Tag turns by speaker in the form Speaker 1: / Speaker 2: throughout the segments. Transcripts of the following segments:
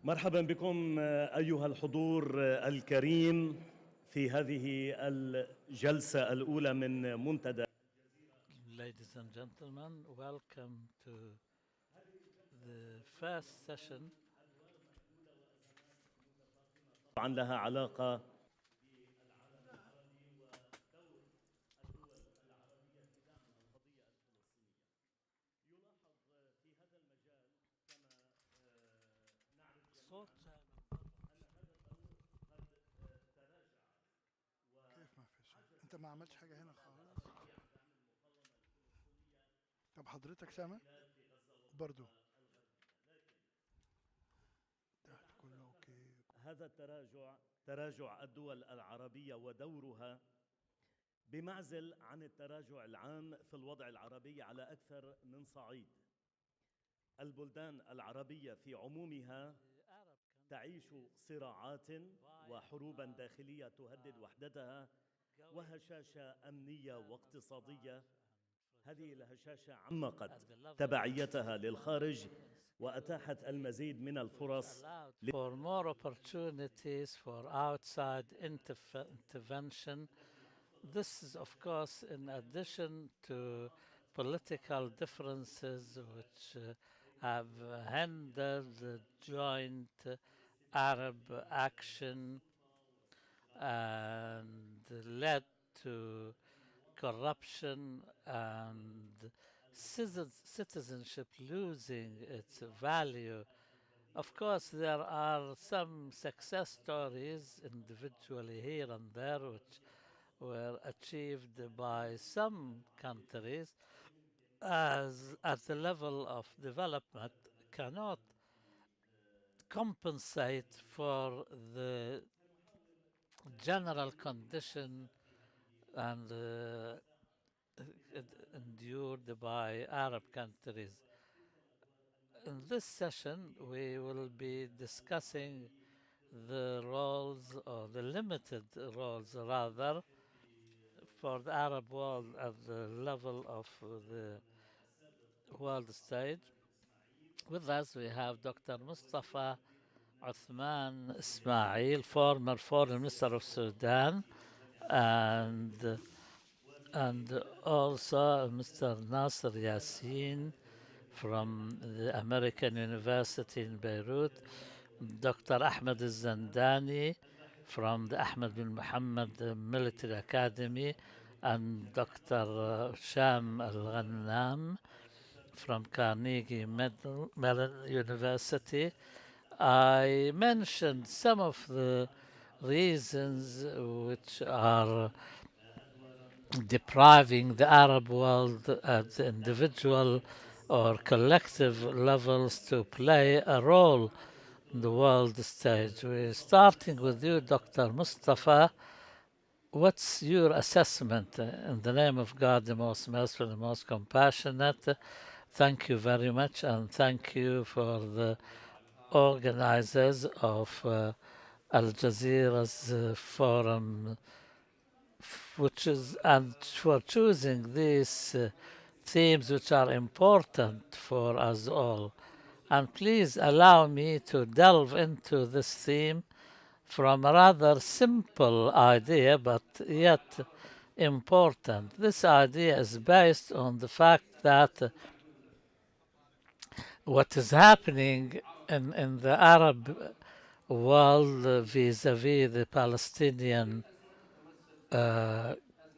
Speaker 1: مرحبا بكم أيها الحضور الكريم في هذه الجلسة الأولى من منتدى.
Speaker 2: Ladies and gentlemen, welcome to the first session.
Speaker 1: طبعا لها علاقة
Speaker 3: كيف ما في شيء؟ انت ما عملتش حاجه هنا خالص. طب حضرتك سامع برضو؟ تحت كله اوكي.
Speaker 1: هذا تراجع الدول العربية ودورها بمعزل عن التراجع العام في الوضع العربي على أكثر من صعيد. البلدان العربية في عمومها تعيش صراعات وحروبا داخلية تهدد وحدتها وهشاشة أمنية واقتصادية. هذه الهشاشة عمقت تبعيتها للخارج وأتاحت المزيد من الفرص
Speaker 2: for more opportunities for outside intervention. This is, of course, in addition to political differences which have hindered the joint Arab action and led to corruption and citizenship losing its value. Of course, there are some success stories individually here and there which were achieved by some countries, as at the level of development cannot compensate for the general condition and endured by Arab countries. In this session, we will be discussing the roles, or the limited roles rather, for the Arab world at the level of the world stage. With us, we have Dr. Mustafa Uthman Ismail, former Foreign Minister of Sudan, and also Mr. Nasser Yassin from the American University in Beirut, Dr. Ahmed Zandani from the Ahmed bin Muhammad Military Academy, and Dr. Sham Al-Ghannam from Carnegie Mellon University. I mentioned some of the reasons which are depriving the Arab world at the individual or collective levels to play a role in the world stage. We're starting with you, Dr. Mustafa. What's your assessment? In the name of God, the most merciful, the most compassionate, thank you very much, and thank you for the organizers of Al Jazeera's forum, which is, and for choosing these themes which are important for us all. And please allow me to delve into this theme from a rather simple idea, but yet important. This idea is based on the fact that what is happening in the Arab world vis-a-vis the Palestinian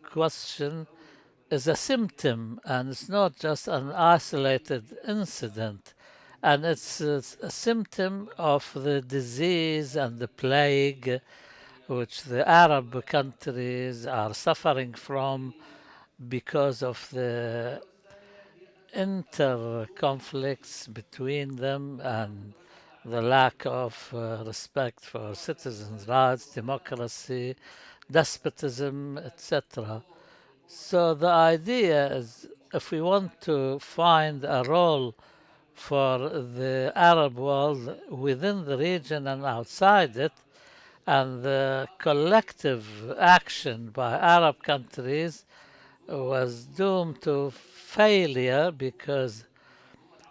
Speaker 2: question is a symptom, and it's not just an isolated incident. And it's a symptom of the disease and the plague which the Arab countries are suffering from because of the inter-conflicts between them and the lack of respect for citizens' rights, democracy, despotism, etc. So the idea is, if we want to find a role for the Arab world within the region and outside it, and the collective action by Arab countries was doomed to failure because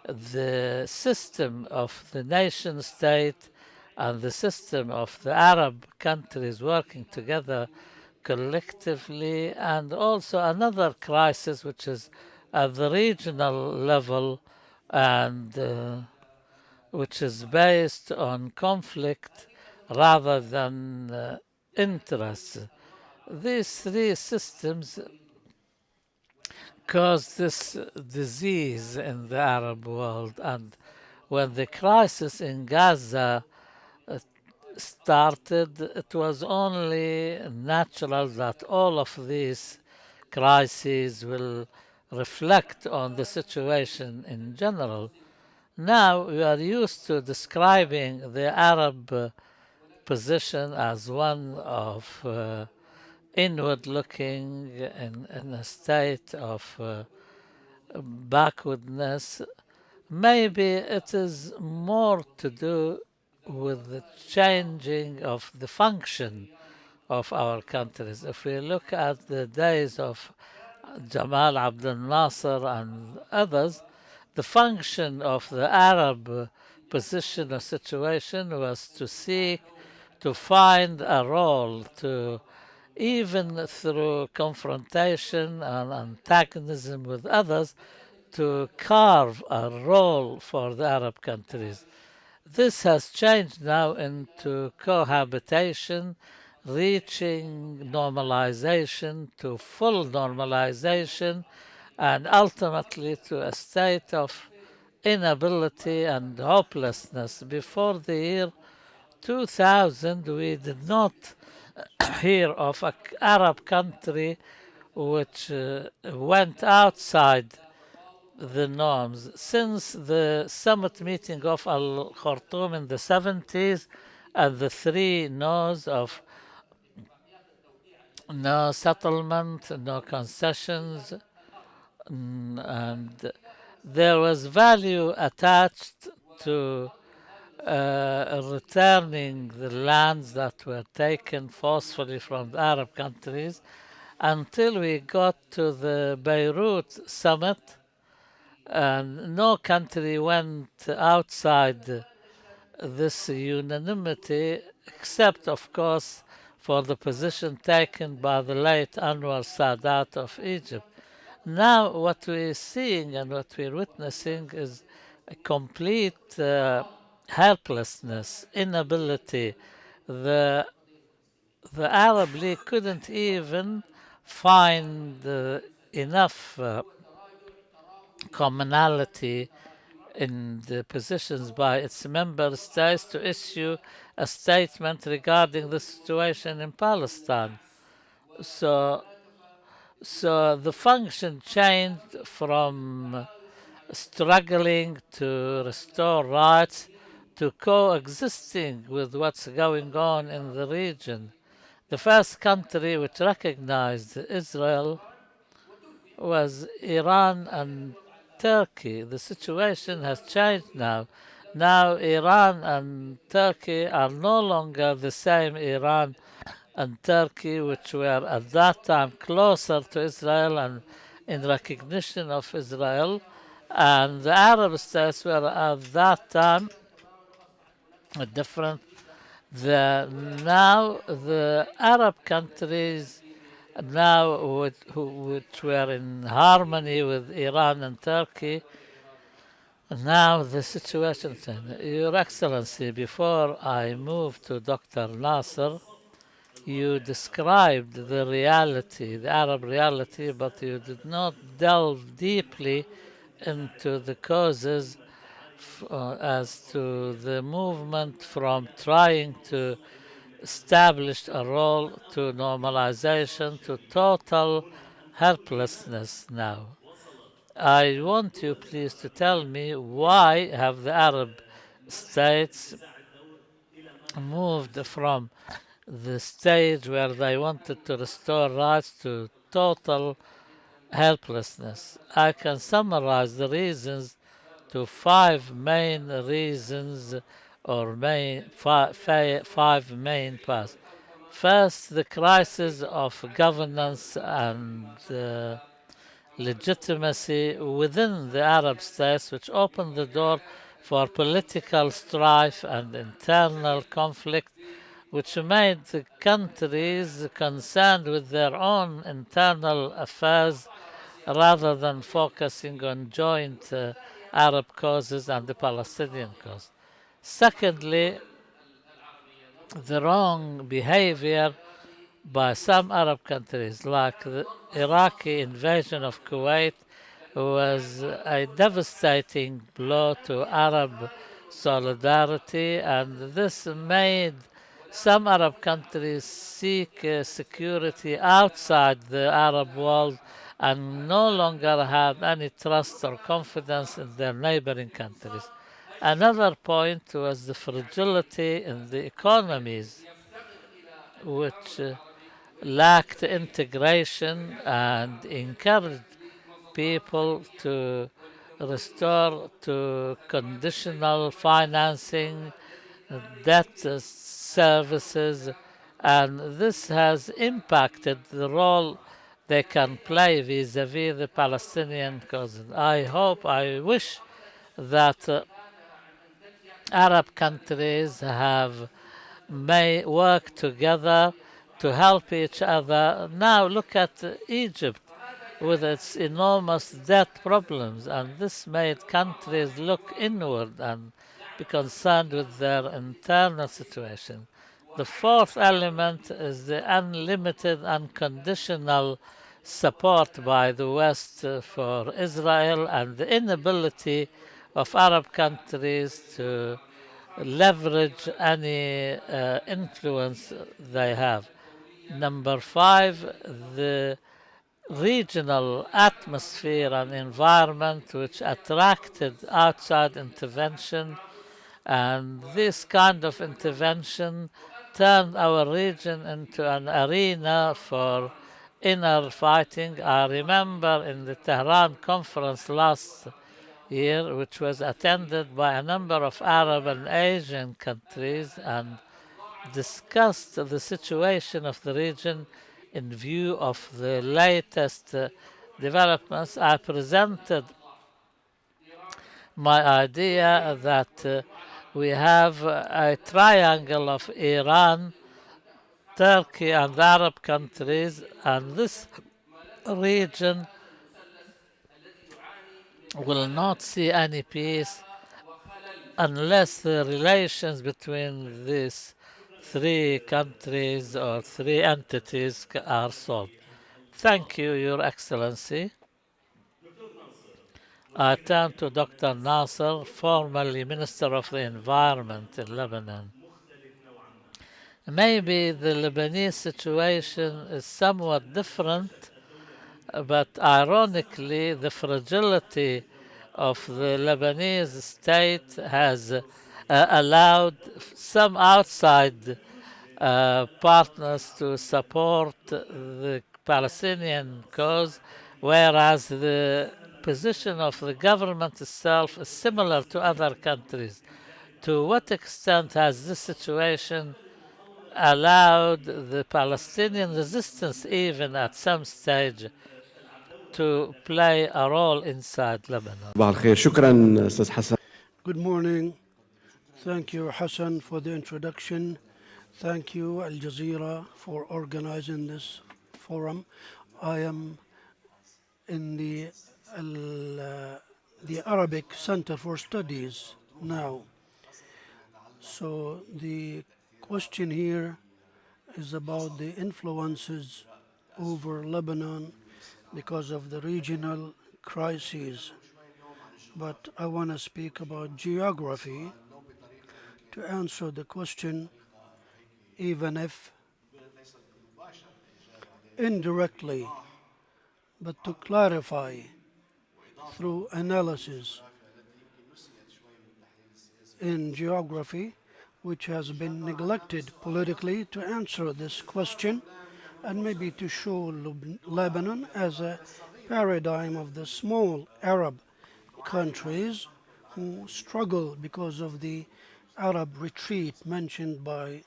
Speaker 2: the system of the nation state and the system of the Arab countries working together collectively, and also another crisis which is at the regional level and which is based on conflict rather than interests. These three systems caused this disease in the Arab world, and when the crisis in Gaza uh, started, it was only natural that all of these crises will reflect on the situation in general. Now we are used to describing the Arab position as one of inward looking in a state of backwardness. Maybe it is more to do with the changing of the function of our countries. If we look at the days of Jamal Abdel Nasser and others, the function of the Arab position or situation was to seek to find a role, to even through confrontation and antagonism with others, to carve a role for the Arab countries. This has changed now into cohabitation, reaching normalization to full normalization, and ultimately to a state of inability and hopelessness. Before the year 2000, we did not hear of an Arab country which went outside the norms. Since the summit meeting of Al Khartoum in the 70s and the three no's of no settlement, no concessions, and there was value attached to returning the lands that were taken forcefully from the Arab countries until we got to the Beirut summit, and no country went outside this unanimity except, of course, for the position taken by the late Anwar Sadat of Egypt. Now what we're seeing and what we're witnessing is a complete helplessness, inability. The the Arab League couldn't even find enough commonality in the positions by its member states to issue a statement regarding the situation in Palestine. So, so the function changed from struggling to restore rights to coexisting with what's going on in the region. The first country which recognized Israel was Iran and Turkey. The situation has changed now. Now Iran and Turkey are no longer the same Iran and Turkey, which were at that time closer to Israel and in recognition of Israel. And the Arab states were at that time different. Now the Arab countries now which were in harmony with Iran and Turkey. Now the situation, Your Excellency, before I move to Dr. Nasser, you described the reality, the Arab reality, but you did not delve deeply into the causes as to the movement from trying to establish a role to normalization to total helplessness now. I want you please to tell me why have the Arab states moved from the stage where they wanted to restore rights to total helplessness. I can summarize the reasons to five main reasons or five main paths. First, the crisis of governance and legitimacy within the Arab states, which opened the door for political strife and internal conflict, which made the countries concerned with their own internal affairs rather than focusing on joint Arab causes and the Palestinian cause. Secondly, the wrong behavior by some Arab countries, like the Iraqi invasion of Kuwait, was a devastating blow to Arab solidarity, and this made some Arab countries seek security outside the Arab world and no longer have any trust or confidence in their neighboring countries. Another point was the fragility in the economies, which lacked integration and encouraged people to restore to conditional financing, debt services, and this has impacted the role they can play vis-à-vis the Palestinian cause. I wish that Arab countries may work together to help each other. Now look at Egypt with its enormous debt problems, and this made countries look inward and be concerned with their internal situation. The fourth element is the unlimited, unconditional support by the West for Israel and the inability of Arab countries to leverage any influence they have. Number five, the regional atmosphere and environment which attracted outside intervention, and this kind of intervention turned our region into an arena for inner fighting. I remember in the Tehran conference last year, which was attended by a number of Arab and Asian countries, and discussed the situation of the region in view of the latest developments. I presented my idea that we have a triangle of Iran, Turkey, and Arab countries, and this region will not see any peace unless the relations between these three countries or three entities are solved. Thank you, Your Excellency. I turn to Dr. Nasser, formerly Minister of the Environment in Lebanon. Maybe the Lebanese situation is somewhat different, but ironically, the fragility of the Lebanese state has allowed some outside partners to support the Palestinian cause, whereas the position of the government itself is similar to other countries. To what extent has this situation allowed the Palestinian resistance, even at some stage, to play a role inside Lebanon?
Speaker 3: Good morning. Thank you, Hassan, for the introduction. Thank you, Al Jazeera, for organizing this forum. I am in the Arabic Center for Studies now. So the question here is about the influences over Lebanon because of the regional crises. But I want to speak about geography to answer the question, even if indirectly, but to clarify through analysis in geography, which has been neglected politically, to answer this question and maybe to show Lebanon as a paradigm of the small Arab countries who struggle because of the Arab retreat mentioned by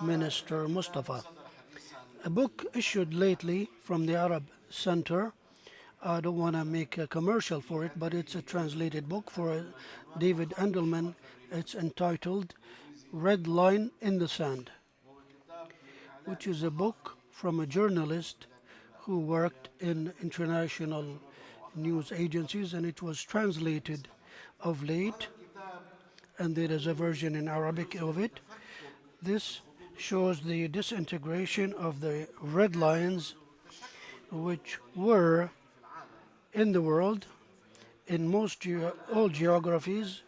Speaker 3: Minister Mustafa. A book issued lately from the Arab Center I don't want to make a commercial for it, but it's a translated book for David Endelman. It's entitled Red Line in the Sand, which is a book from a journalist who worked in international news agencies, and it was translated of late, and there is a version in Arabic of it. This shows the disintegration of the red lines which were in the world in all geographies,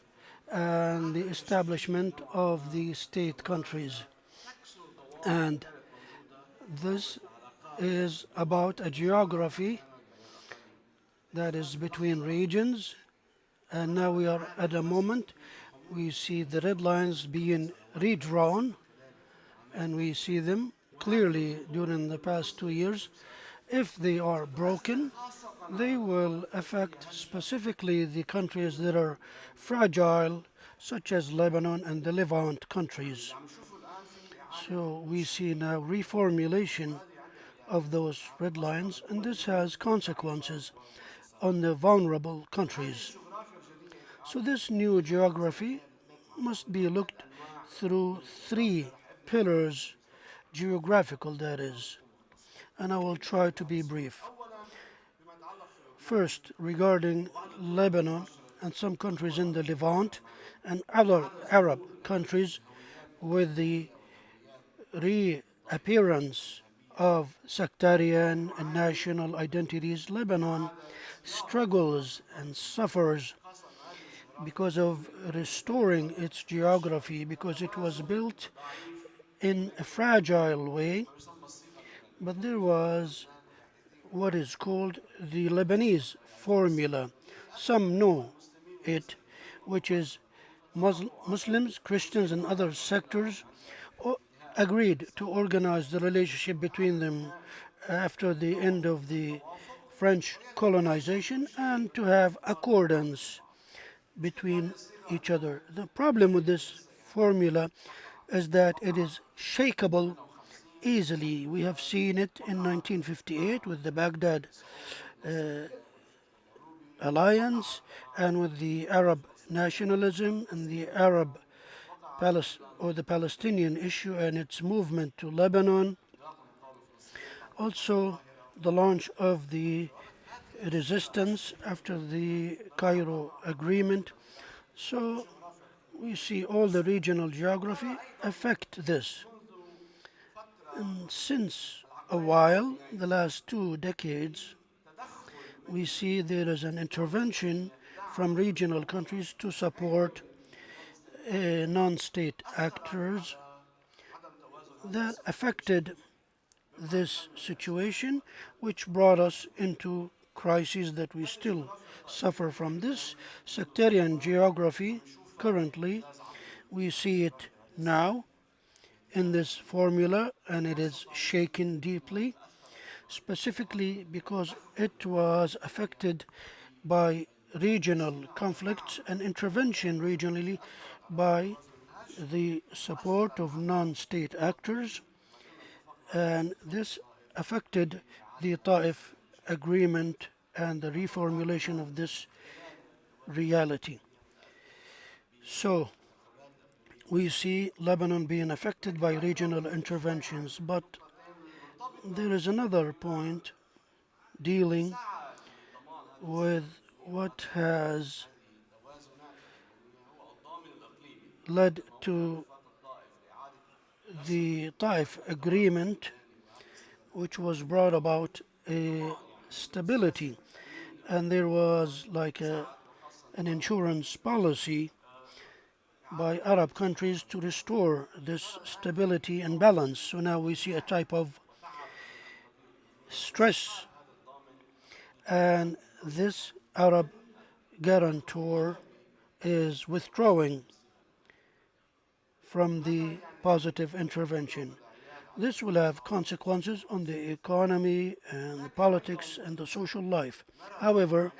Speaker 3: and the establishment of the state countries. And this is about a geography that is between regions, and now we are at a moment we see the red lines being redrawn, and we see them clearly during the past 2 years. If they are broken, they will affect specifically the countries that are fragile, such as Lebanon and the Levant countries. So we see now reformulation of those red lines, and this has consequences on the vulnerable countries. So this new geography must be looked through 3 pillars, geographical that is, and I will try to be brief. First, regarding Lebanon and some countries in the Levant and other Arab countries, with the reappearance of sectarian and national identities, Lebanon struggles and suffers because of restoring its geography, because it was built in a fragile way. But there was what is called the Lebanese formula. Some know it, which is Muslims, Christians, and other sectors agreed to organize the relationship between them after the end of the French colonization and to have accordance between each other. The problem with this formula is that it is shakeable easily. We have seen it in 1958 with the Baghdad alliance and with the Arab nationalism and the the Palestinian issue and its movement to Lebanon. Also, the launch of the resistance after the Cairo Agreement. So we see all the regional geography affect this. And since a while, the last 2 decades, we see there is an intervention from regional countries to support non-state actors that affected this situation, which brought us into crises that we still suffer from. This sectarian geography, currently, we see it now in this formula, and it is shaken deeply, specifically because it was affected by regional conflicts and intervention regionally by the support of non-state actors, and this affected the Taif agreement and the reformulation of this reality. So we see Lebanon being affected by regional interventions, but there is another point dealing with what has led to the Taif agreement, which was brought about a stability, and there was like an insurance policy by Arab countries to restore this stability and balance. So now we see a type of stress, and this Arab guarantor is withdrawing from the positive intervention. This will have consequences on the economy and the politics and the social life. However,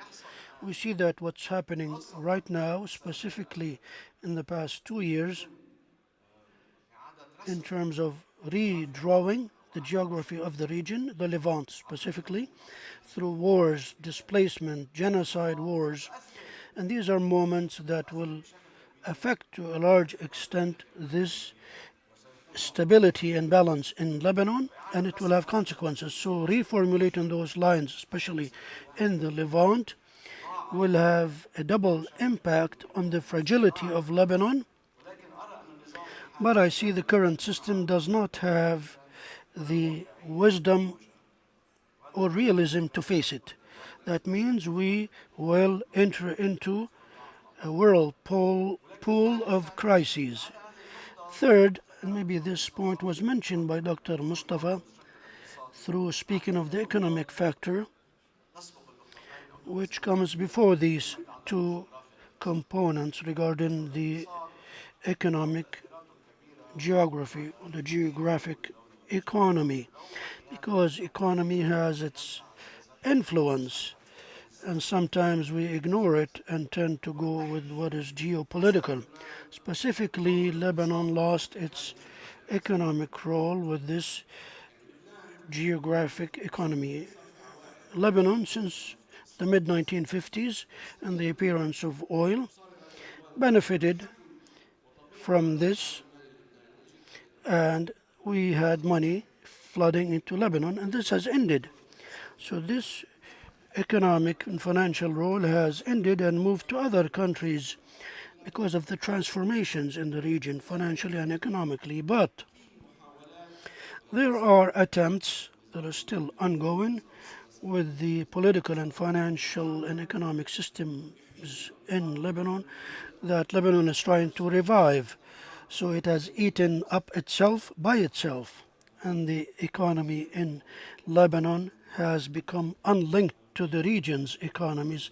Speaker 3: we see that what's happening right now, specifically in the past 2 years, in terms of redrawing the geography of the region, the Levant specifically, through wars, displacement, genocide wars. And these are moments that will affect to a large extent this stability and balance in Lebanon, and it will have consequences. So reformulating those lines, especially in the Levant, will have a double impact on the fragility of Lebanon. But I see the current system does not have the wisdom or realism to face it. That means we will enter into a whirlpool of crises. Third, and maybe this point was mentioned by Dr. Mustafa through speaking of the economic factor, which comes before these two components regarding the economic geography, the geographic economy, because economy has its influence and sometimes we ignore it and tend to go with what is geopolitical. Specifically, Lebanon lost its economic role with this geographic economy. Lebanon, since the mid-1950s and the appearance of oil, benefited from this, and we had money flooding into Lebanon, and this has ended. So this economic and financial role has ended and moved to other countries because of the transformations in the region, financially and economically. But there are attempts that are still ongoing with the political and financial and economic systems in Lebanon that Lebanon is trying to revive. So it has eaten up itself by itself, and the economy in Lebanon has become unlinked to the region's economies,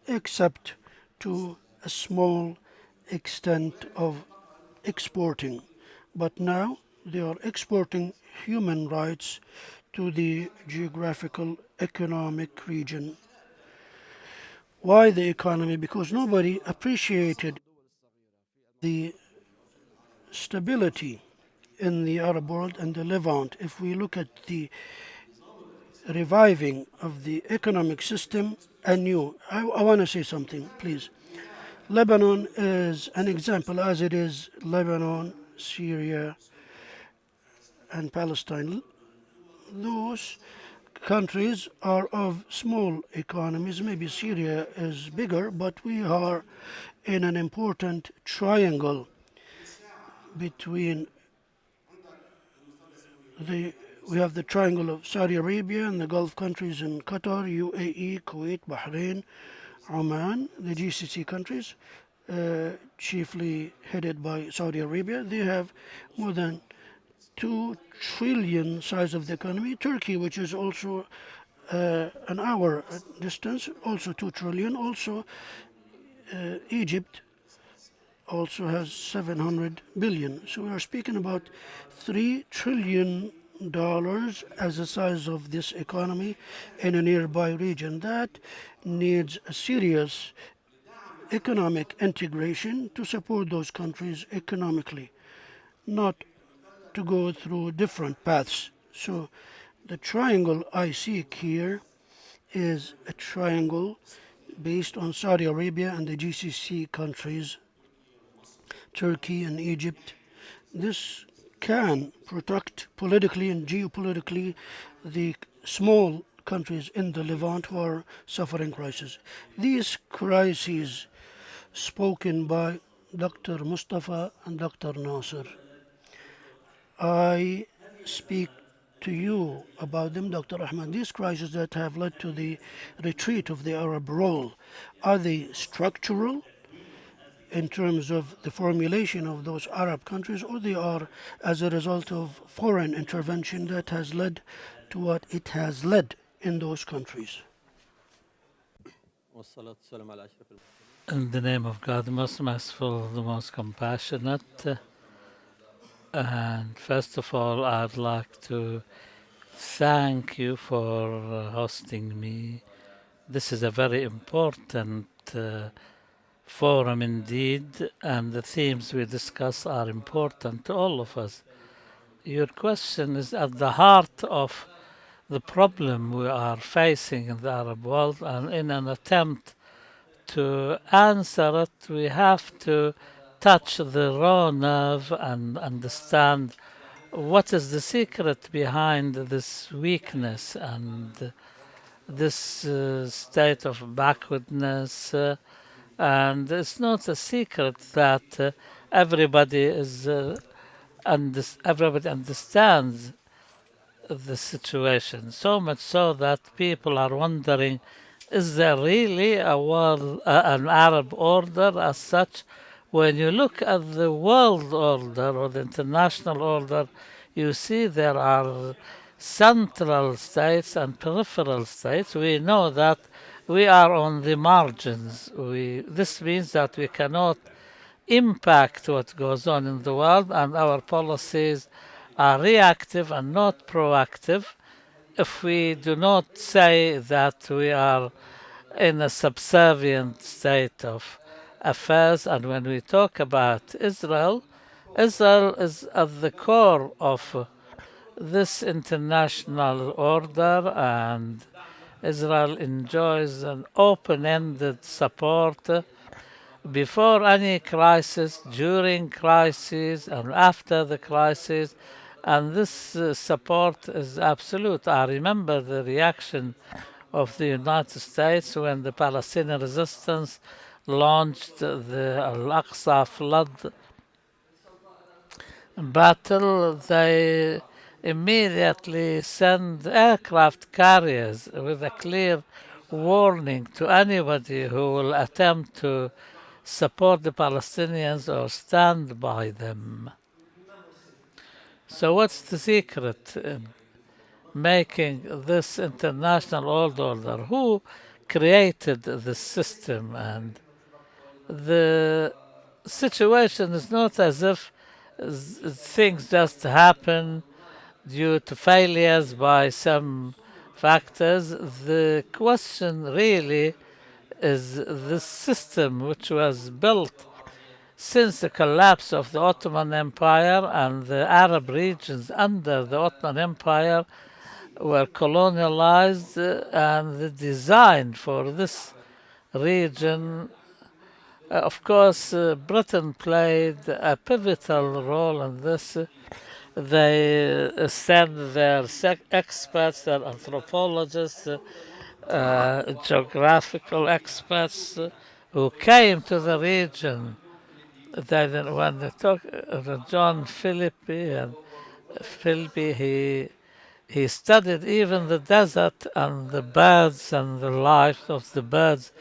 Speaker 3: except to a small extent of exporting. But now they are exporting human rights to the geographical economic region. Why the economy? Because nobody appreciated the stability in the Arab world and the Levant. If we look at the reviving of the economic system anew, I want to say something, please. Lebanon is an example, as it is Lebanon, Syria, and Palestine. Those countries are of small economies. Maybe Syria is bigger, but we are in an important triangle between we have the triangle of Saudi Arabia and the Gulf countries in Qatar, UAE, Kuwait, Bahrain, Oman, the GCC countries, chiefly headed by Saudi Arabia. They have more than 2 trillion size of the economy. Turkey, which is also an hour distance, also 2 trillion. Also, Egypt also has 700 billion. So we are speaking about $3 trillion as the size of this economy in a nearby region. That needs a serious economic integration to support those countries economically, not to go through different paths. So the triangle I seek here is a triangle based on Saudi Arabia and the GCC countries, Turkey and Egypt. This can protect politically and geopolitically the small countries in the Levant who are suffering crisis. These crises spoken by Dr. Mustafa and Dr. Nasser, I speak to you about them, Dr. Ahmed. These crises that have led to the retreat of the Arab role, are they structural in terms of the formulation of those Arab countries, or they are as a result of foreign intervention that has led to what it has led in those countries?
Speaker 2: In the name of God, the most merciful, the most compassionate, and first of all, I'd like to thank you for hosting me. This is a very important forum indeed, and the themes we discuss are important to all of us. your question is at the heart of the problem we are facing in the Arab world, and in an attempt to answer it, we have to touch the raw nerve and understand what is the secret behind this weakness and this state of backwardness. And it's not a secret that everybody understands the situation, so much so that people are wondering, is there really an Arab order as such? When you look at the world order or the international order, you see there are central states and peripheral states. We know that we are on the margins. This means that we cannot impact what goes on in the world, and our policies are reactive and not proactive. If we do not say that we are in a subservient state of affairs, and when we talk about Israel, Israel is at the core of this international order, and Israel enjoys an open-ended support before any crisis, during crises, and after the crisis. And this support is absolute. I remember the reaction of the United States when the Palestinian resistance launched the Al-Aqsa flood battle. They immediately sent aircraft carriers with a clear warning to anybody who will attempt to support the Palestinians or stand by them. So what's the secret in making this international world order? Who created the system? And the situation is not as if things just happen due to failures by some factors. The question really is this system, which was built since the collapse of the Ottoman Empire, and the Arab regions under the Ottoman Empire were colonialized, and the design for this region, of course, Britain played a pivotal role in this. They sent their experts, their anthropologists, geographical experts who came to the region. When they talk, John Philippi, he studied even the desert and the birds and the life of the birds,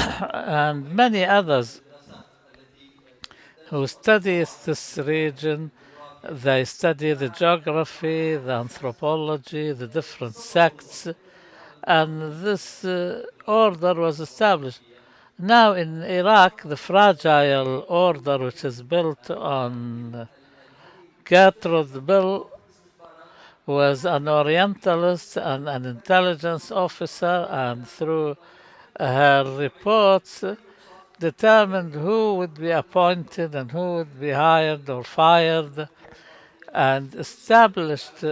Speaker 2: and many others who study this region. They study the geography, the anthropology, the different sects, and this order was established. Now in Iraq, the fragile order, which is built on Gertrude Bill, was an Orientalist and an intelligence officer, and through her reports determined who would be appointed and who would be hired or fired, and established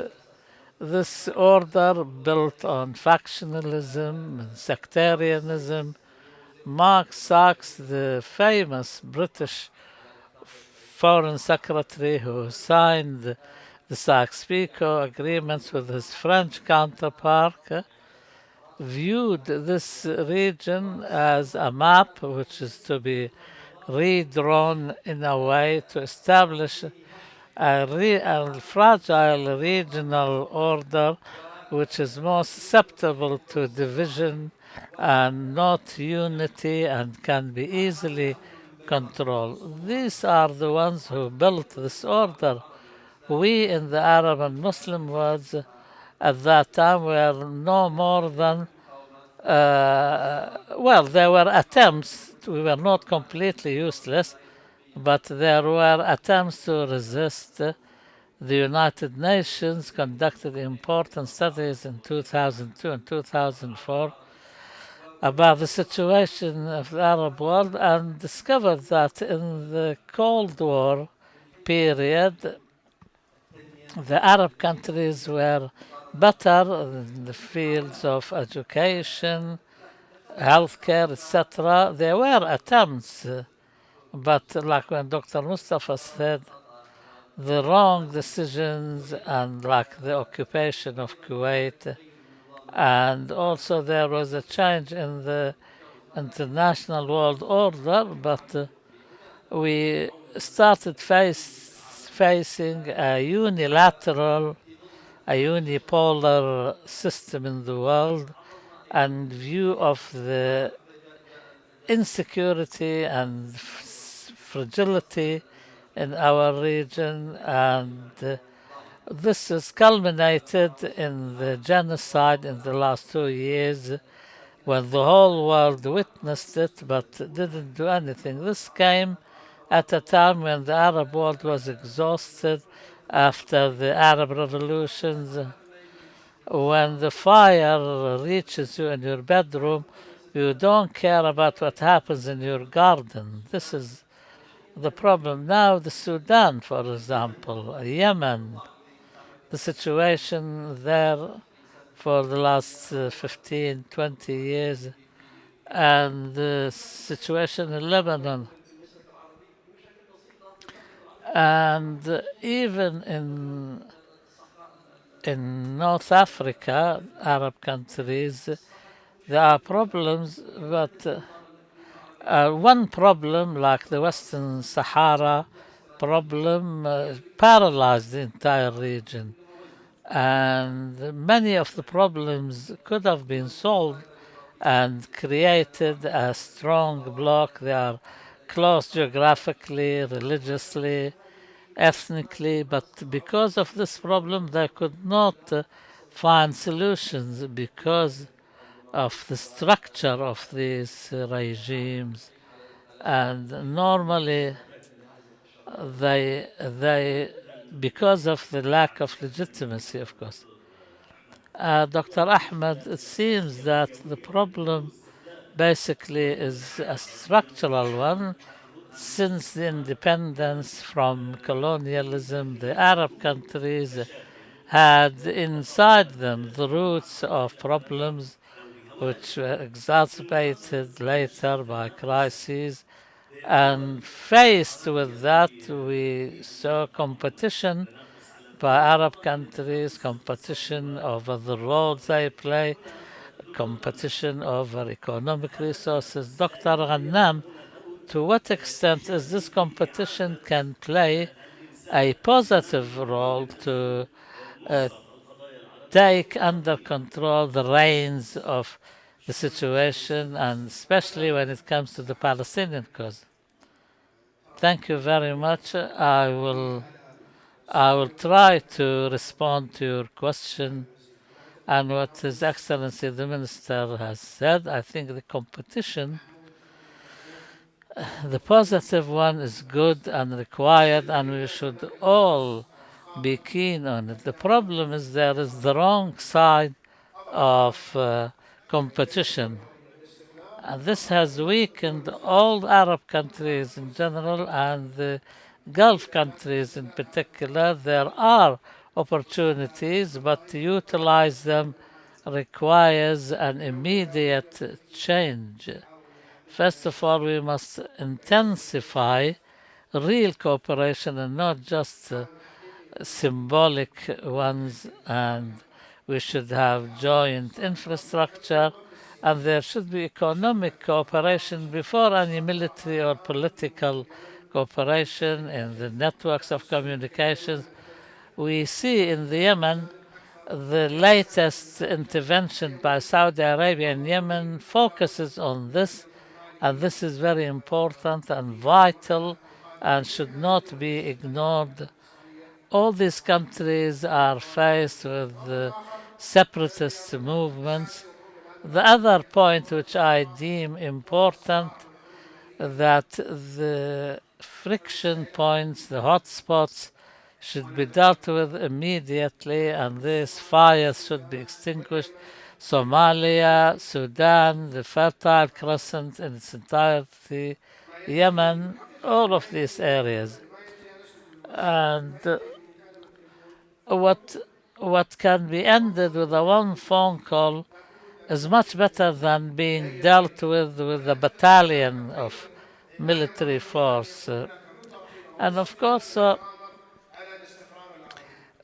Speaker 2: this order built on factionalism and sectarianism. Mark Sachs, the famous British Foreign Secretary who signed the Sykes-Picot agreements with his French counterpart, viewed this region as a map which is to be redrawn in a way to establish a fragile regional order which is more susceptible to division and not unity and can be easily controlled. These are the ones who built this order. We in the Arab and Muslim worlds at that time were no more than, there were attempts. We were not completely useless, but there were attempts to resist. The United Nations conducted important studies in 2002 and 2004 about the situation of the Arab world, and discovered that in the Cold War period, the Arab countries were better in the fields of education, healthcare, etc. There were attempts, but like when Dr. Mustafa said, the wrong decisions and like the occupation of Kuwait, and also there was a change in the international world order, but we started facing a unilateral, a unipolar system in the world, and view of the insecurity and fragility in our region, and this is culminated in the genocide in the last 2 years when the whole world witnessed it but didn't do anything. This came at a time when the Arab world was exhausted after the Arab revolutions. When the fire reaches you in your bedroom, you don't care about what happens in your garden. This is the problem. Now, the Sudan, for example, Yemen, the situation there for the last 15, 20 years, and the situation in Lebanon. And even in North Africa, Arab countries, there are problems, but one problem, like the Western Sahara problem, paralyzed the entire region. And many of the problems could have been solved and created a strong bloc. They are close geographically, religiously, ethnically, but because of this problem, they could not find solutions because of the structure of these regimes. And normally, they because of the lack of legitimacy, of course. Dr. Ahmed, it seems that the problem basically is a structural one. Since the independence from colonialism, the Arab countries had inside them the roots of problems which were exacerbated later by crises. And faced with that, we saw competition by Arab countries, competition over the role they play, competition over economic resources. Dr. Ghannam, to what extent is this competition can play a positive role to uh, take under control the reins of the situation, and especially when it comes to the Palestinian cause? Thank you very much. I will try to respond to your question and what His Excellency the Minister has said. I think the competition, the positive one, is good and required, and we should all be keen on it. The problem is there is the wrong side of competition. And this has weakened all Arab countries in general and the Gulf countries in particular. There are opportunities, but to utilize them requires an immediate change. First of all, we must intensify real cooperation and not just symbolic ones, and we should have joint infrastructure, and there should be economic cooperation before any military or political cooperation in the networks of communications. We see in the Yemen the latest intervention by Saudi Arabia in Yemen focuses on this, and this is very important and vital and should not be ignored. All these countries are faced with separatist movements. The other point which I deem important, that the friction points, the hotspots, should be dealt with immediately, and these fires should be extinguished. Somalia, Sudan, the Fertile Crescent in its entirety, Yemen, all of these areas. And what what can be ended with a one phone call is much better than being dealt with a battalion of military force. And of course,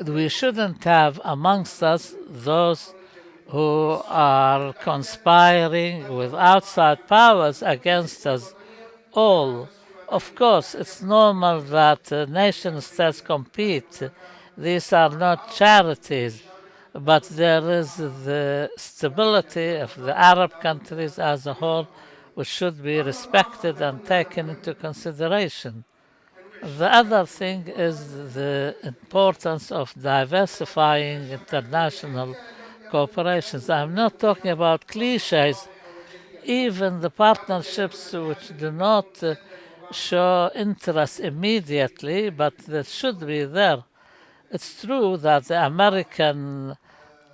Speaker 2: we shouldn't have amongst us those who are conspiring with outside powers against us all. Of course, it's normal that nation states compete. These are not charities, but there is the stability of the Arab countries as a whole, which should be respected and taken into consideration. The other thing is the importance of diversifying international cooperations. I'm not talking about cliches, even the partnerships which do not show interest immediately, but that should be there. It's true that the American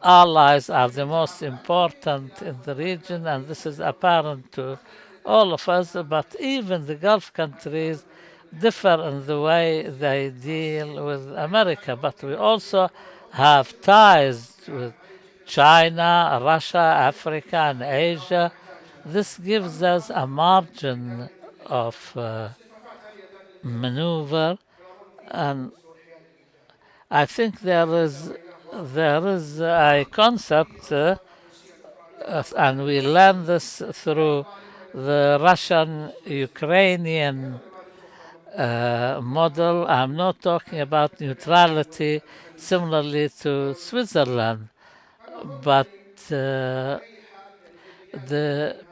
Speaker 2: allies are the most important in the region, and this is apparent to all of us, but even the Gulf countries differ in the way they deal with America. But we also have ties with China, Russia, Africa, and Asia. This gives us a margin of maneuver, and I think there is a concept, and we learn this through the Russian-Ukrainian model. I'm not talking about neutrality similarly to Switzerland, but the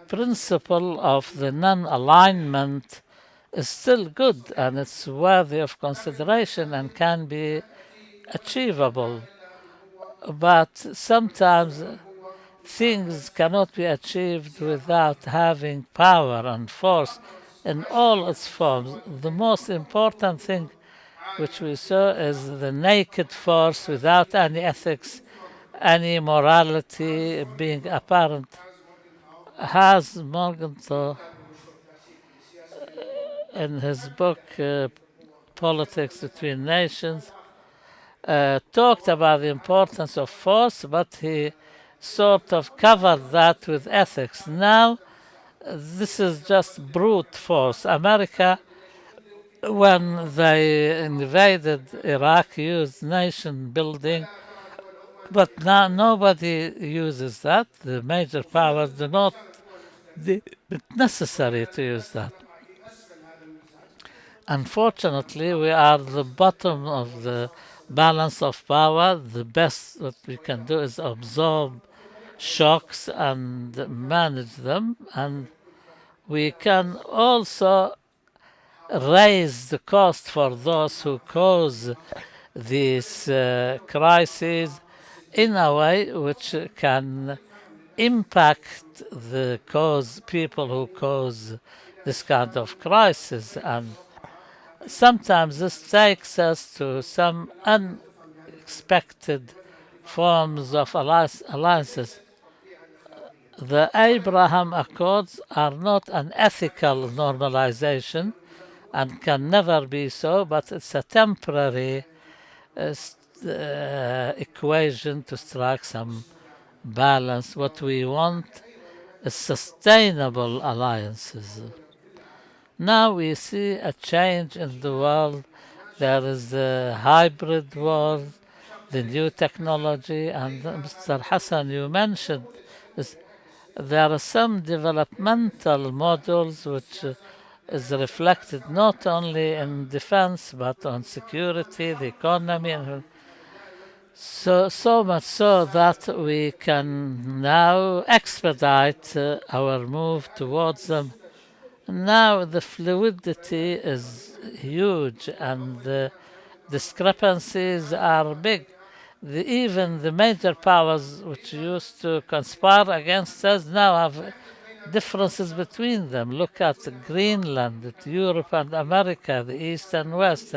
Speaker 2: principle of the non-alignment is still good, and it's worthy of consideration and can be achievable. But sometimes things cannot be achieved without having power and force in all its forms. The most important thing which we saw is the naked force without any ethics, any morality being apparent. Has Morgenthau, in his book Politics Between Nations, talked about the importance of force, but he sort of covered that with ethics. Now, this is just brute force. America, when they invaded Iraq, used nation building, but now nobody uses that. The major powers do not deem it necessary to use that. Unfortunately, we are the bottom of the balance of power. The best that we can do is absorb shocks and manage them, and we can also raise the cost for those who cause these crises in a way which can impact the people who cause this kind of crisis. And sometimes this takes us to some unexpected forms of alliances. The Abraham Accords are not an ethical normalization and can never be so, but it's a temporary equation to strike some balance. What we want is sustainable alliances. Now we see a change in the world. There is the hybrid world, the new technology, and Mr. Hassan, you mentioned this. There are some developmental models which is reflected not only in defense but on security, the economy, and so much so that we can now expedite our move towards them. Now the fluidity is huge and the discrepancies are big. Even the major powers which used to conspire against us now have differences between them. Look at Greenland, at Europe and America, the East and West.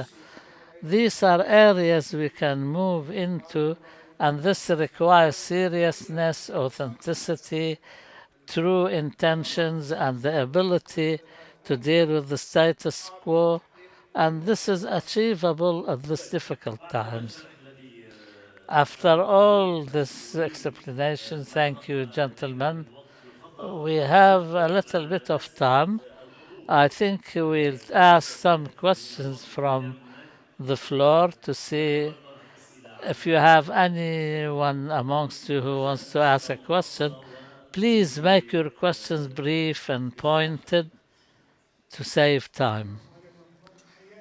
Speaker 2: These are areas we can move into, and this requires seriousness, authenticity, true intentions, and the ability to deal with the status quo. And this is achievable at these difficult times. After all this explanation, thank you, gentlemen. We have a little bit of time. I think we'll ask some questions from the floor to see if you have anyone amongst you who wants to ask a question. Please make your questions brief and pointed to save time.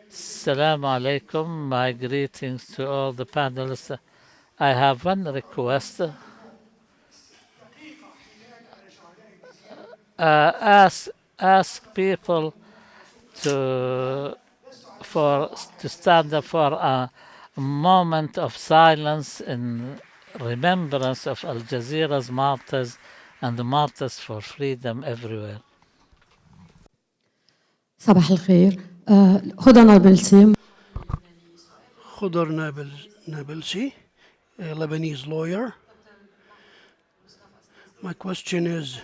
Speaker 2: Assalamu alaikum. My greetings to all the panelists. I have one request. Ask people to stand up for a moment of silence in remembrance of Al Jazeera's martyrs and the martyrs for freedom everywhere.
Speaker 4: صباح الخير. هدى نابلسي.
Speaker 3: Khudar Nabilsi, a Lebanese lawyer. My question is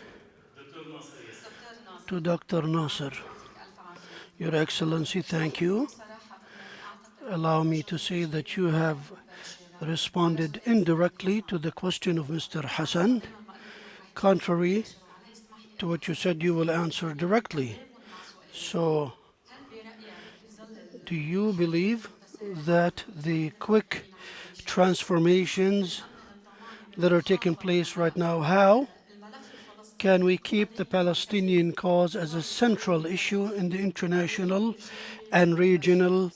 Speaker 3: to Dr. Nasser. Your Excellency, thank you. Allow me to say that you have responded indirectly to the question of Mr. Hassan. Contrary to what you said, you will answer directly. So, do you believe that the quick transformations that are taking place right now, how can we keep the Palestinian cause as a central issue in the international and regional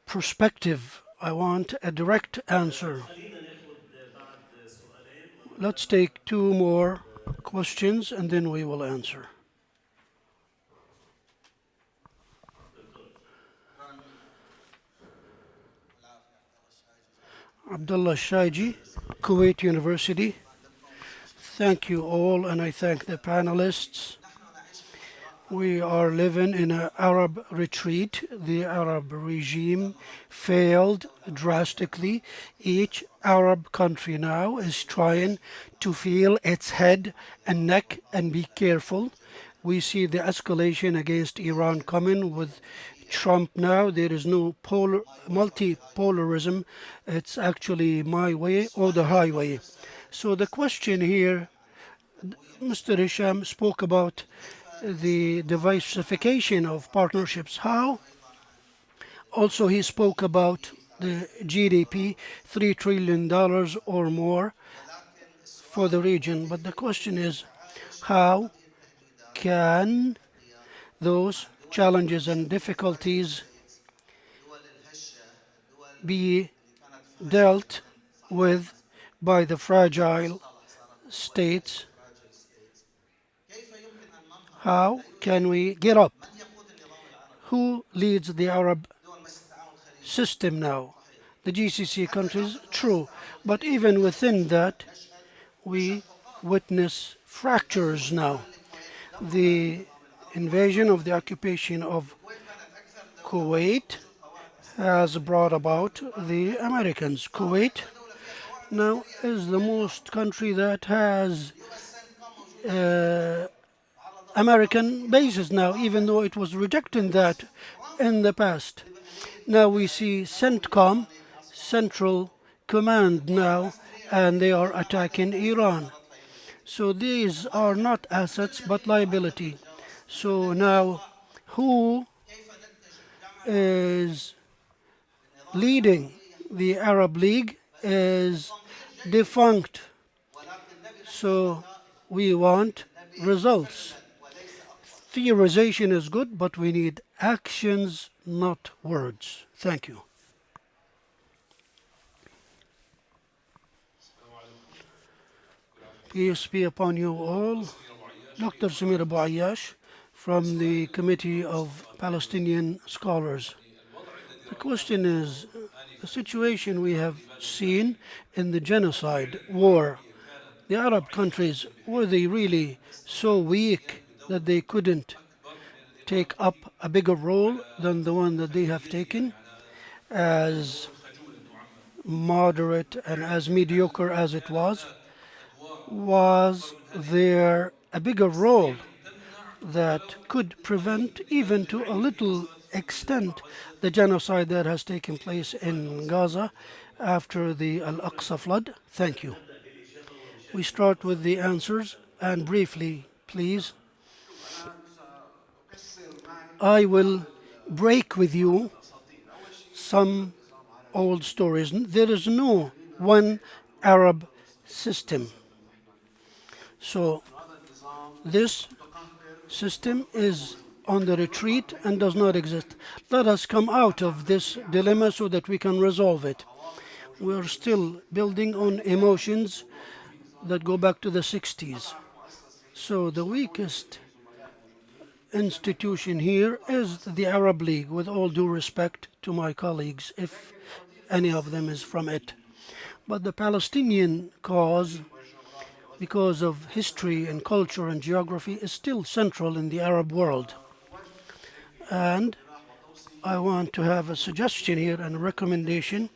Speaker 3: perspective? I want a direct answer. Let's take two more questions and then we will answer. Abdullah Shaiji, Kuwait University. Thank you all, and I thank the panelists. We are living in an Arab retreat. The Arab regime failed drastically. Each Arab country now is trying to feel its head and neck and be careful. We see the escalation against Iran coming with Trump now. There is no multipolarism. It's actually my way or the highway. So the question here, Mr. Hisham spoke about the diversification of partnerships. How? Also, he spoke about the GDP, $3 trillion or more for the region. But the question is, how can those challenges and difficulties be dealt with by the fragile states? How can we get up? Who leads the Arab system now? The GCC countries, true, but even within that, we witness fractures now. The invasion of the occupation of Kuwait has brought about the Americans. Kuwait now is the most country that has American bases now, even though it was rejecting that in the past. Now we see CENTCOM, Central Command now, and they are attacking Iran. So these are not assets but liability. So now who is leading the Arab League is defunct. So we want results. Theorization is good, but we need actions, not words. Thank you. Peace be upon you all. Dr. Samir Abu Ayyash from the Committee of Palestinian Scholars. The question is, the situation we have seen in the genocide war, the Arab countries, were they really so weak that they couldn't take up a bigger role than the one that they have taken? As moderate and as mediocre as it was there a bigger role that could prevent, even to a little extent, the genocide that has taken place in Gaza after the Al-Aqsa flood? Thank you. We start with the answers, and briefly, please. I will break with you some old stories. There is no one Arab system. So this system is on the retreat and does not exist. Let us come out of this dilemma so that we can resolve it. We are still building on emotions that go back to the 60s. So the weakest institution here is the Arab League, with all due respect to my colleagues, if any of them is from it. But the Palestinian cause, because of history and culture and geography, is still central in the Arab world. And I want to have a suggestion here and a recommendation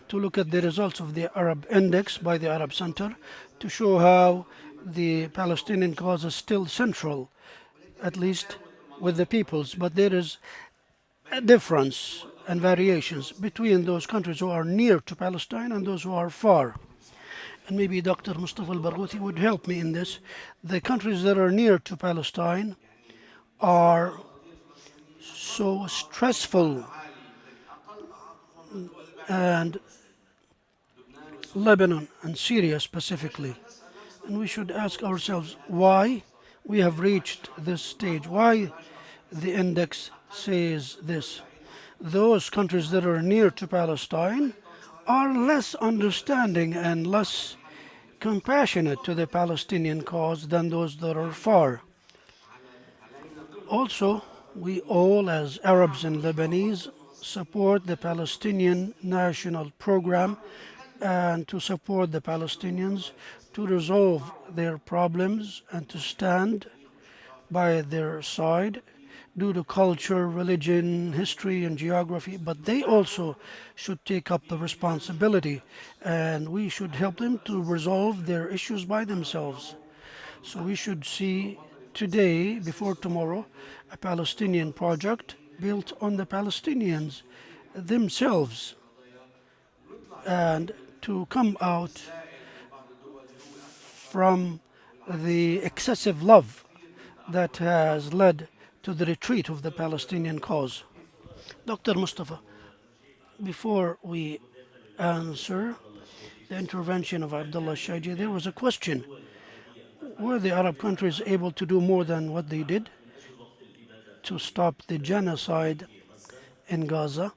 Speaker 3: to look at the results of the Arab Index by the Arab Center to show how the Palestinian cause is still central, at least with the peoples. But there is a difference and variations between those countries who are near to Palestine and those who are far. And maybe Dr. Mustafa al-Barghouthi would help me in this. The countries that are near to Palestine are so stressful, and Lebanon and Syria specifically. And we should ask ourselves why we have reached this stage, why the index says this. Those countries that are near to Palestine are less understanding and less compassionate to the Palestinian cause than those that are far. Also, we all, as Arabs and Lebanese, support the Palestinian national program and to support the Palestinians to resolve their problems and to stand by their side due to culture, religion, history, and geography. But they also should take up the responsibility, and we should help them to resolve their issues by themselves. So we should see today, before tomorrow, a Palestinian project built on the Palestinians themselves, and to come out from the excessive love that has led to the retreat of the Palestinian cause. Dr. Mustafa, before we answer the intervention of Abdullah Shaji, there was a question. Were the Arab countries able to do more than what they did to stop the genocide in Gaza?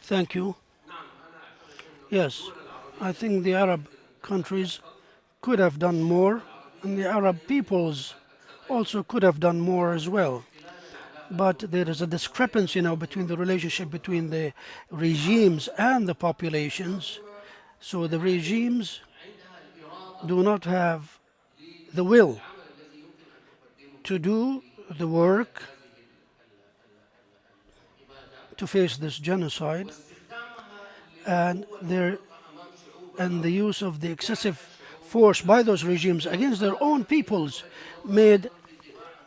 Speaker 3: Thank you. Yes, I think the Arab countries could have done more, and the Arab peoples also could have done more as well. But there is a discrepancy now between the relationship between the regimes and the populations. So the regimes do not have the will to do the work to face this genocide, and the use of the excessive force by those regimes against their own peoples made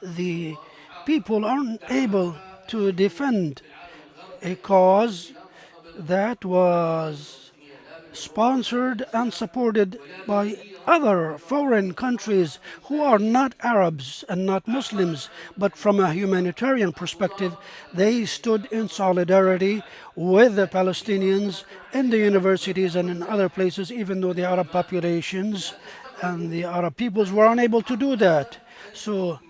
Speaker 3: the people unable to defend a cause that was sponsored and supported by other foreign countries who are not Arabs and not Muslims, but from a humanitarian perspective, they stood in solidarity with the Palestinians in the universities and in other places, even though the Arab populations and the Arab peoples were unable to do that. So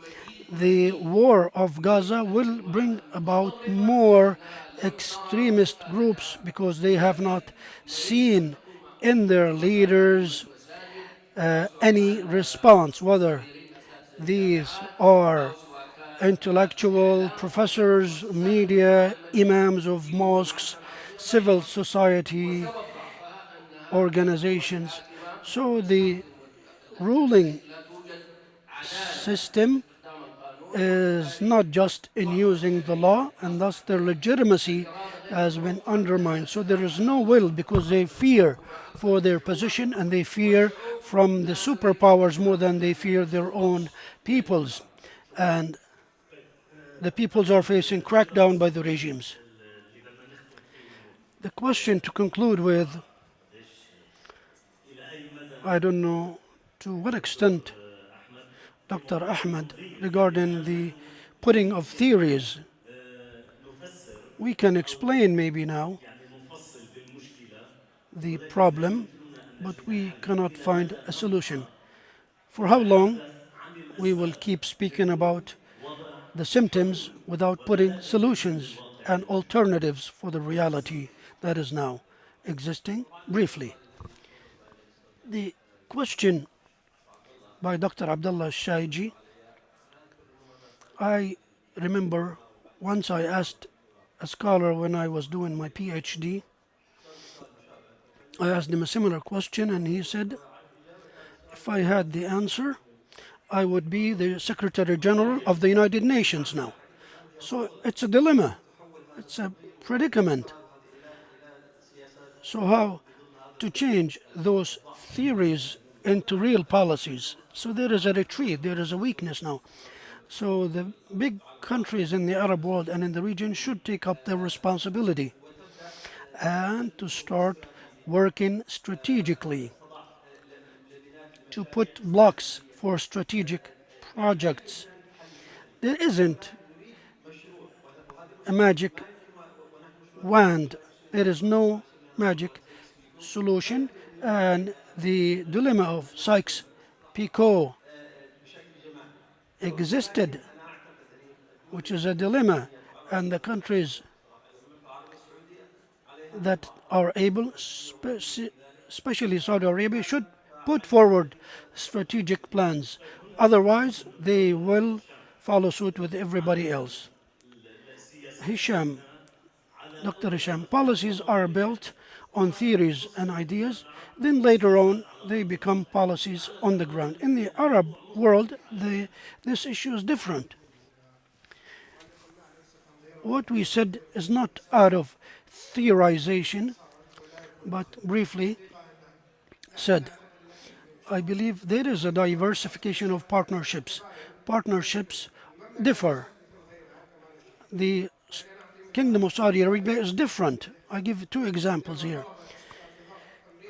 Speaker 3: the war of Gaza will bring about more extremist groups because they have not seen in their leaders any response, whether these are intellectual, professors, media, imams of mosques, civil society organizations. So the ruling system is not just in using the law, and thus their legitimacy has been undermined. So there is no will because they fear for their position, and they fear from the superpowers more than they fear their own peoples. And the peoples are facing crackdown by the regimes. The question to conclude with, I don't know to what extent Dr. Ahmed, regarding the putting of theories, we can explain maybe now the problem, but we cannot find a solution. For how long we will keep speaking about the symptoms without putting solutions and alternatives for the reality that is now existing? Briefly, the question by Dr. Abdullah Shaiji, I remember once I asked a scholar when I was doing my PhD, I asked him a similar question, and he said, if I had the answer, I would be the Secretary General of the United Nations now. So it's a dilemma, it's a predicament. So how to change those theories into real policies? So there is a retreat, there is a weakness now. So the big countries in the Arab world and in the region should take up their responsibility and to start working strategically, to put blocks for strategic projects. There isn't a magic wand. There is no magic solution. And the dilemma of Sykes-Picot existed, which is a dilemma, and the countries that are able, especially Saudi Arabia, should put forward strategic plans. Otherwise, they will follow suit with everybody else. Hisham, Dr. Hisham, policies are built on theories and ideas, then later on they become policies on the ground. In the Arab world, this issue is different. What we said is not out of theorization, but briefly said, I believe there is a diversification of partnerships. Partnerships differ. The Kingdom of Saudi Arabia is different. I give two examples here.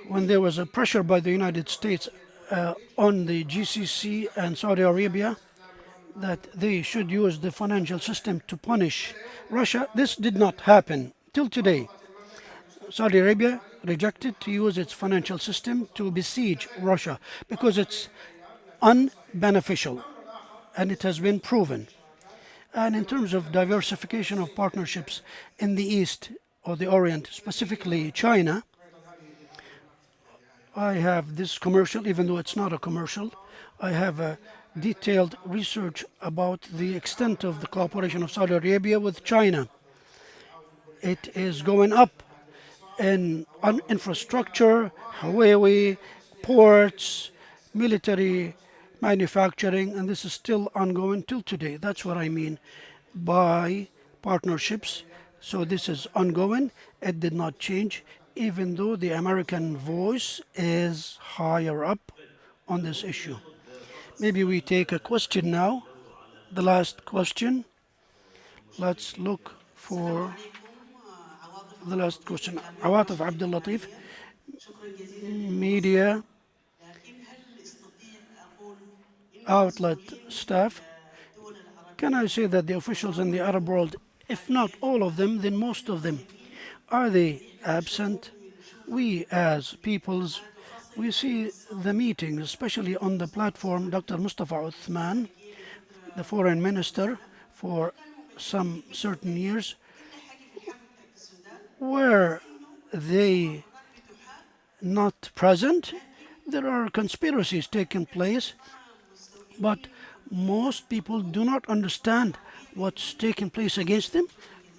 Speaker 3: When there was a pressure by the United States on the GCC and Saudi Arabia that they should use the financial system to punish Russia, this did not happen till today. Saudi Arabia rejected to use its financial system to besiege Russia because it's unbeneficial, and it has been proven. And in terms of diversification of partnerships in the East or the Orient, specifically China, I have this commercial, even though it's not a commercial. I have a detailed research about the extent of the cooperation of Saudi Arabia with China. It is going up in infrastructure, Huawei, ports, military manufacturing, and this is still ongoing till today. That's what I mean by partnerships. So this is ongoing. It did not change, even though the American voice is higher up on this issue. Maybe we take a question now, the last question. Let's look for the last question. Awatif Abdul Latif, media outlet staff. Can I say that the officials in the Arab world, if not all of them, then most of them, are they absent? We as peoples, we see the meetings, especially on the platform, Dr. Mustafa Uthman, the foreign minister for some certain years, were they not present? There are conspiracies taking place, but most people do not understand what's taking place against them.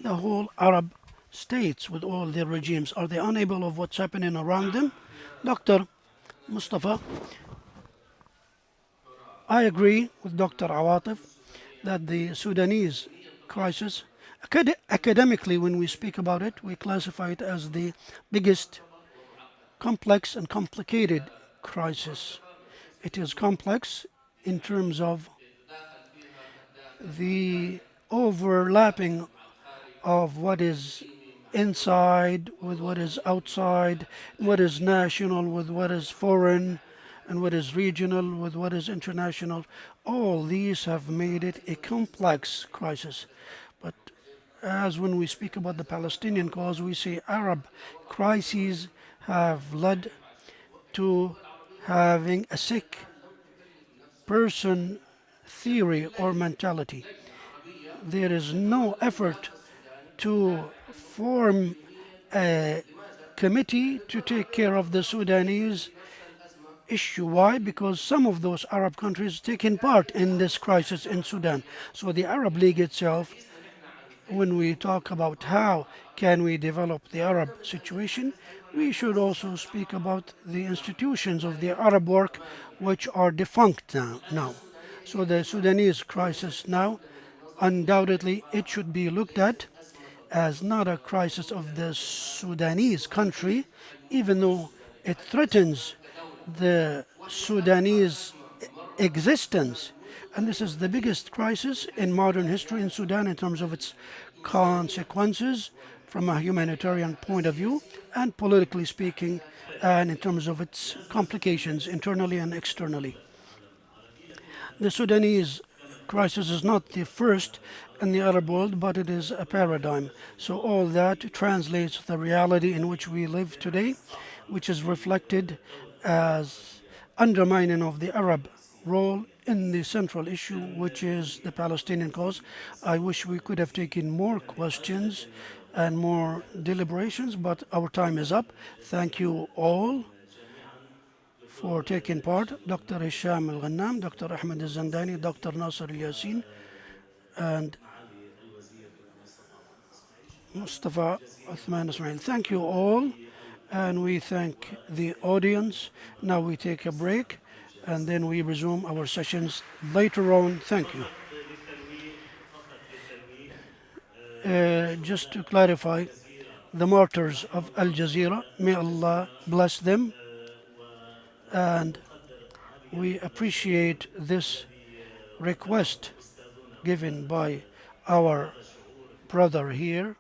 Speaker 3: The whole Arab states with all their regimes, are they unable of what's happening around them? Dr. Mustafa, I agree with Dr. Awatif that the Sudanese crisis, academically when we speak about it, we classify it as the biggest complex and complicated crisis. It is complex in terms of the overlapping of what is inside with what is outside, what is national with what is foreign, and what is regional with what is international. All these have made it a complex crisis. But as when we speak about the Palestinian cause, we say Arab crises have led to having a sick person theory or mentality. There is no effort to form a committee to take care of the Sudanese issue. Why? Because some of those Arab countries taken part in this crisis in Sudan. So the Arab League itself, when we talk about how can we develop the Arab situation, we should also speak about the institutions of the Arab work which are defunct now. So the Sudanese crisis now, undoubtedly, it should be looked at as not a crisis of the Sudanese country, even though it threatens the Sudanese existence. And this is the biggest crisis in modern history in Sudan in terms of its consequences from a humanitarian point of view and politically speaking, and in terms of its complications internally and externally. The Sudanese crisis is not the first in the Arab world, but it is a paradigm. So all that translates the reality in which we live today, which is reflected as undermining of the Arab role in the central issue, which is the Palestinian cause. I wish we could have taken more questions and more deliberations, but our time is up. Thank you all for taking part. Dr. Hisham Al-Ghannam, Dr. Ahmed Al-Zandani, Dr. Nasser Al-Yassin, and Mustafa Uthman Ismail. Thank you all, and we thank the audience. Now we take a break, and then we resume our sessions later on. Thank you. Just to clarify, the martyrs of Al Jazeera, may Allah bless them, and we appreciate this request given by our brother here.